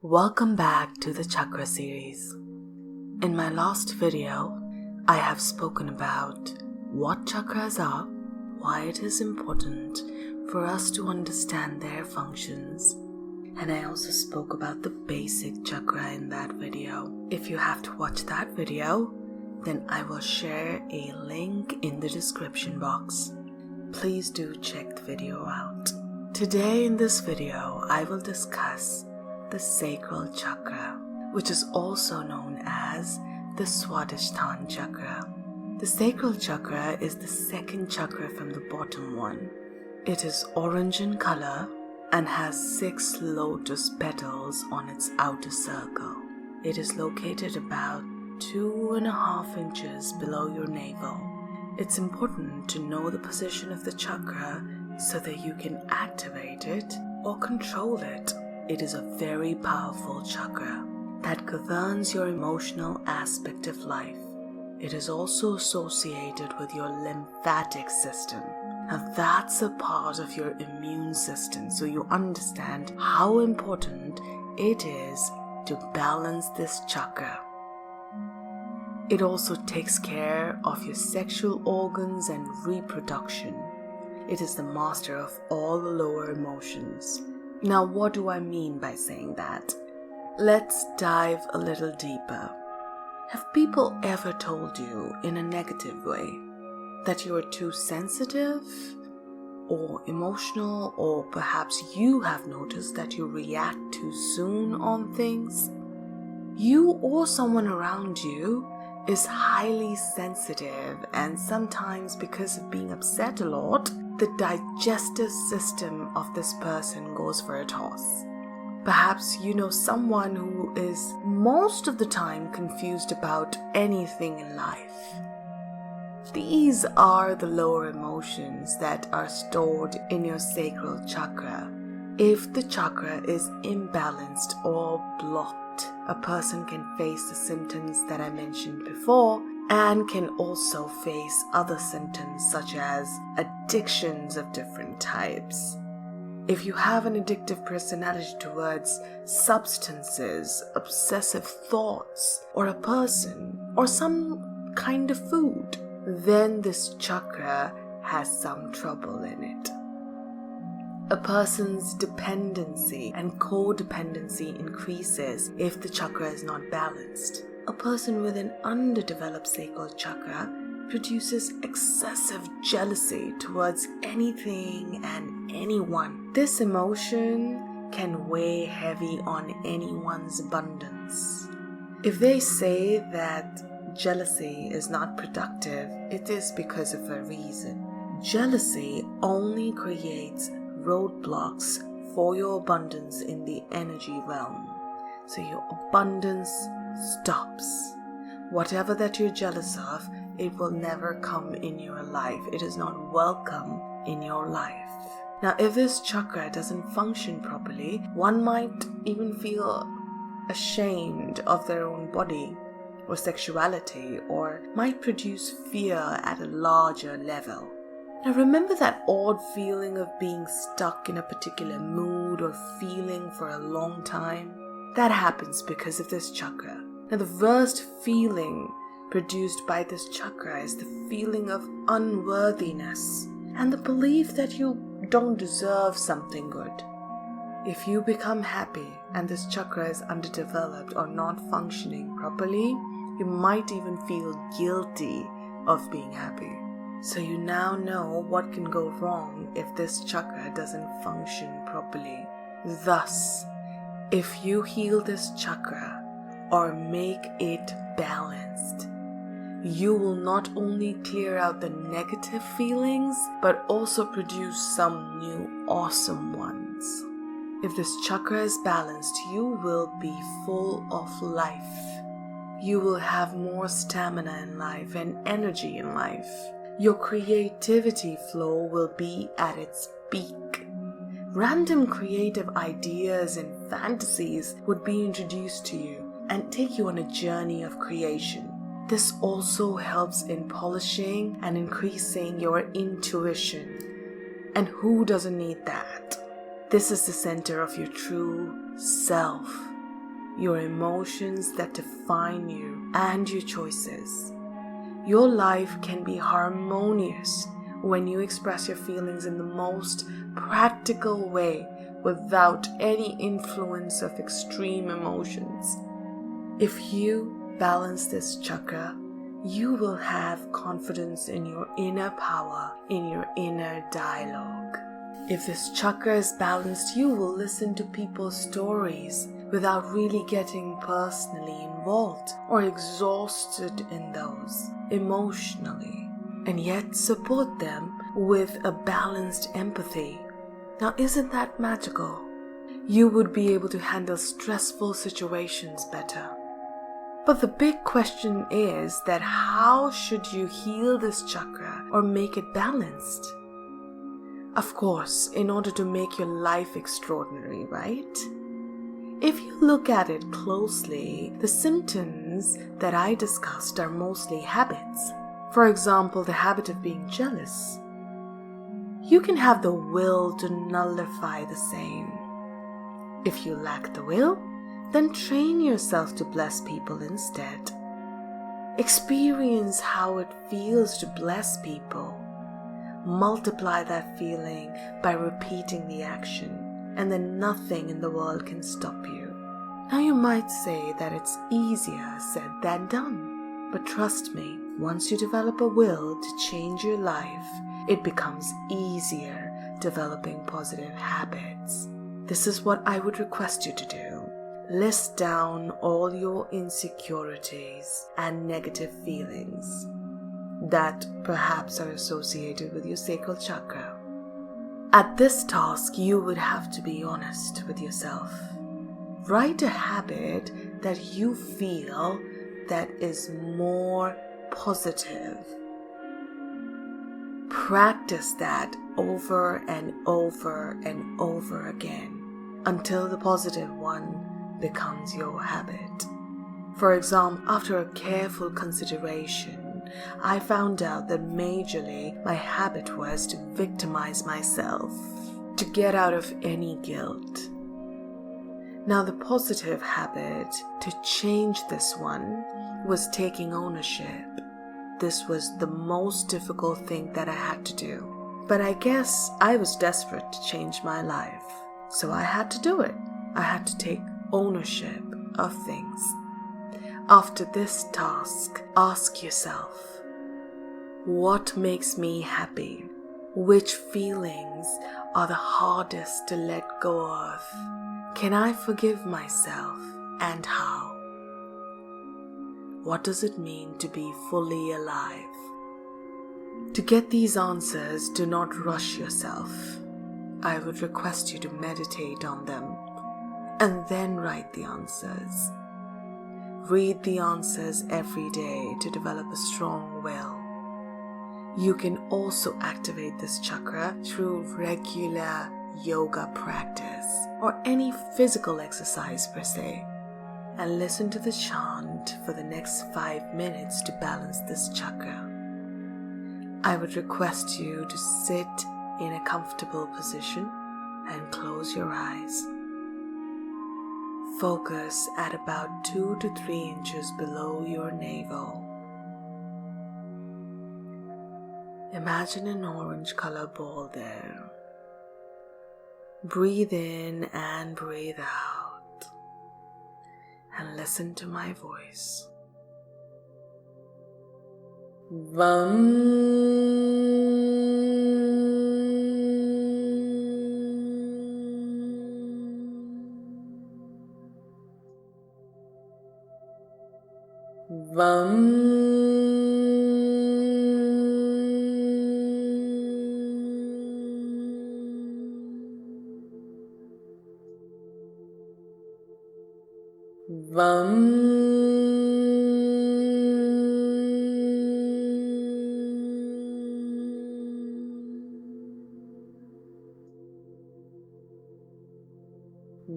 Welcome back to the Chakra series. In my last video, I have spoken about what chakras are, why it is important for us to understand their functions, and I also spoke about the basic chakra in that video. If you have to watch that video, then I will share a link in the description box. Please do check the video out. Today in this video, I will discuss the Sacral Chakra, which is also known as the Swadhisthana Chakra. The Sacral Chakra is the second chakra from the bottom one. It is orange in color and has 6 lotus petals on its outer circle. It is located about 2.5 inches below your navel. It's important to know the position of the chakra so that you can activate it or control it. It is a very powerful chakra that governs your emotional aspect of life. It is also associated with your lymphatic system. Now that's a part of your immune system, so you understand how important it is to balance this chakra. It also takes care of your sexual organs and reproduction. It is the master of all the lower emotions. Now, what do I mean by saying that? Let's dive a little deeper. Have people ever told you in a negative way that you are too sensitive or emotional, or perhaps you have noticed that you react too soon on things? You or someone around you is highly sensitive, and sometimes because of being upset a lot, the digestive system of this person goes for a toss. Perhaps you know someone who is most of the time confused about anything in life. These are the lower emotions that are stored in your sacral chakra. If the chakra is imbalanced or blocked, a person can face the symptoms that I mentioned before and can also face other symptoms such as addictions of different types. If you have an addictive personality towards substances, obsessive thoughts, or a person, or some kind of food, then this chakra has some trouble in it. A person's dependency and codependency increases if the chakra is not balanced. A person with an underdeveloped sacral chakra produces excessive jealousy towards anything and anyone. This emotion can weigh heavy on anyone's abundance. If they say that jealousy is not productive, it is because of a reason. Jealousy only creates roadblocks for your abundance in the energy realm. So your abundance stops. Whatever that you're jealous of, it will never come in your life. It is not welcome in your life. Now, if this chakra doesn't function properly, one might even feel ashamed of their own body or sexuality, or might produce fear at a larger level. Now remember that odd feeling of being stuck in a particular mood or feeling for a long time? That happens because of this chakra. Now the worst feeling produced by this chakra is the feeling of unworthiness and the belief that you don't deserve something good. If you become happy and this chakra is underdeveloped or not functioning properly, you might even feel guilty of being happy. So you now know what can go wrong if this chakra doesn't function properly. Thus, if you heal this chakra or make it balanced, you will not only clear out the negative feelings, but also produce some new awesome ones. If this chakra is balanced, you will be full of life. You will have more stamina in life and energy in life. Your creativity flow will be at its peak. Random creative ideas and fantasies would be introduced to you and take you on a journey of creation. This also helps in polishing and increasing your intuition. And who doesn't need that? This is the center of your true self. your emotions that define you, and your choices. Your life can be harmonious when you express your feelings in the most practical way without any influence of extreme emotions. If you balance this chakra, you will have confidence in your inner power, in your inner dialogue. If this chakra is balanced, you will listen to people's stories without really getting personally involved or exhausted in those emotionally, and yet support them with a balanced empathy. Now, isn't that magical? You would be able to handle stressful situations better. But the big question is that how should you heal this chakra or make it balanced? Of course, in order to make your life extraordinary, right? If you look at it closely, the symptoms that I discussed are mostly habits. For example, the habit of being jealous. You can have the will to nullify the same. If you lack the will, then train yourself to bless people instead. Experience how it feels to bless people. Multiply that feeling by repeating the action, and then nothing in the world can stop you. Now you might say that it's easier said than done, but trust me, once you develop a will to change your life, it becomes easier developing positive habits. This is what I would request you to do. List down all your insecurities and negative feelings that perhaps are associated with your sacral chakra. At this task, you would have to be honest with yourself. Write a habit that you feel that is more positive. Practice that over and over and over again until the positive one becomes your habit. For example, after a careful consideration, I found out that majorly my habit was to victimize myself, to get out of any guilt. Now the positive habit to change this one was taking ownership. This was the most difficult thing that I had to do. But I guess I was desperate to change my life, so I had to do it. I had to take ownership of things. After this task, ask yourself, what makes me happy? Which feelings are the hardest to let go of? Can I forgive myself, and how? What does it mean to be fully alive? To get these answers, do not rush yourself. I would request you to meditate on them and then write the answers. Read the answers every day to develop a strong will. You can also activate this chakra through regular yoga practice or any physical exercise per se. And listen to the chant for the next 5 minutes to balance this chakra. I would request you to sit in a comfortable position and close your eyes. Focus at about 2 to 3 inches below your navel. Imagine an orange color ball there. Breathe in and breathe out. And listen to my voice. Vam.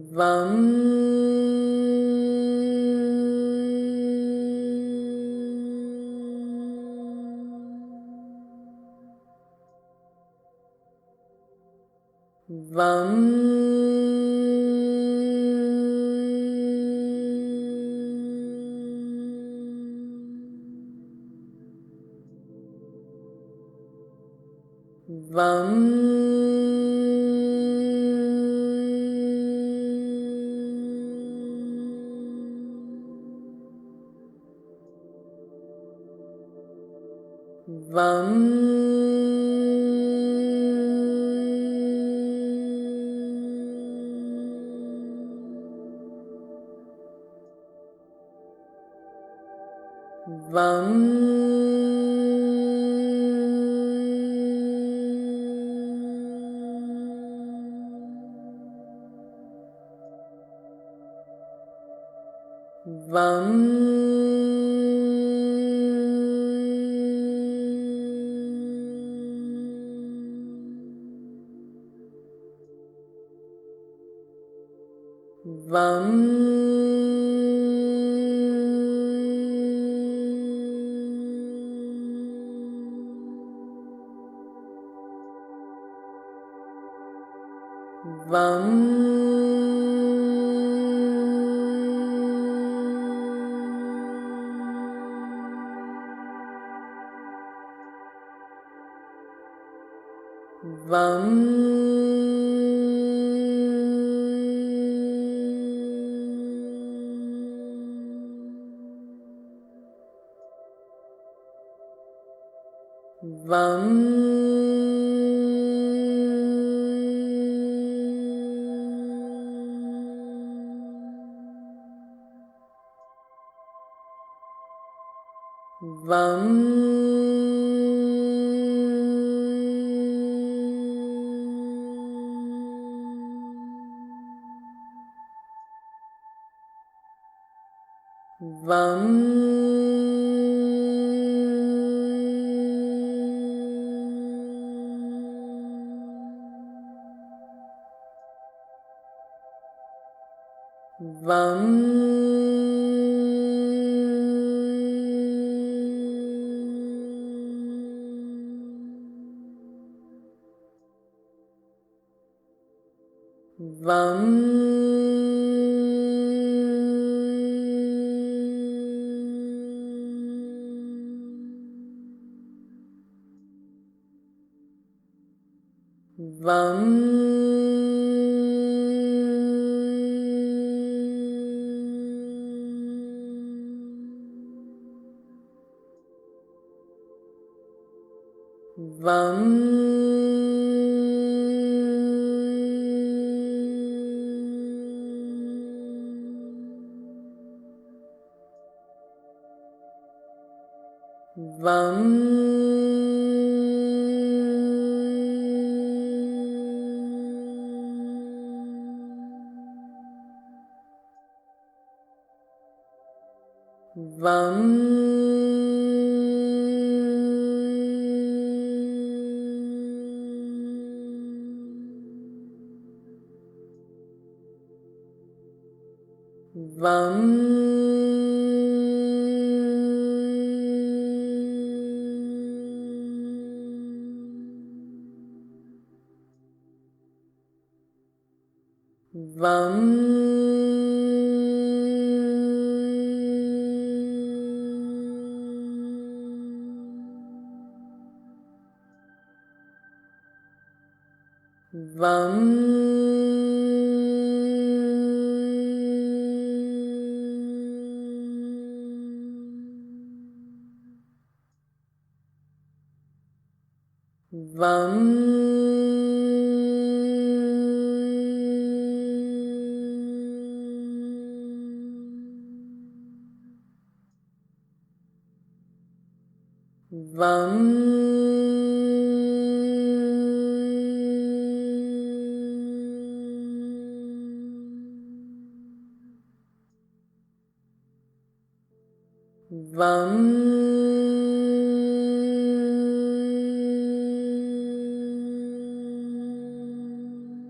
Vam. Vam. Vam. Vam. Vam.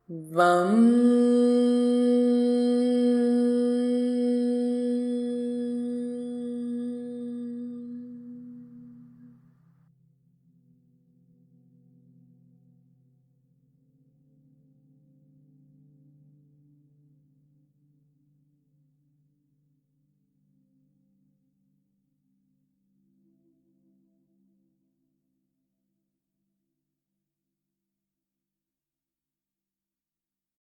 Vam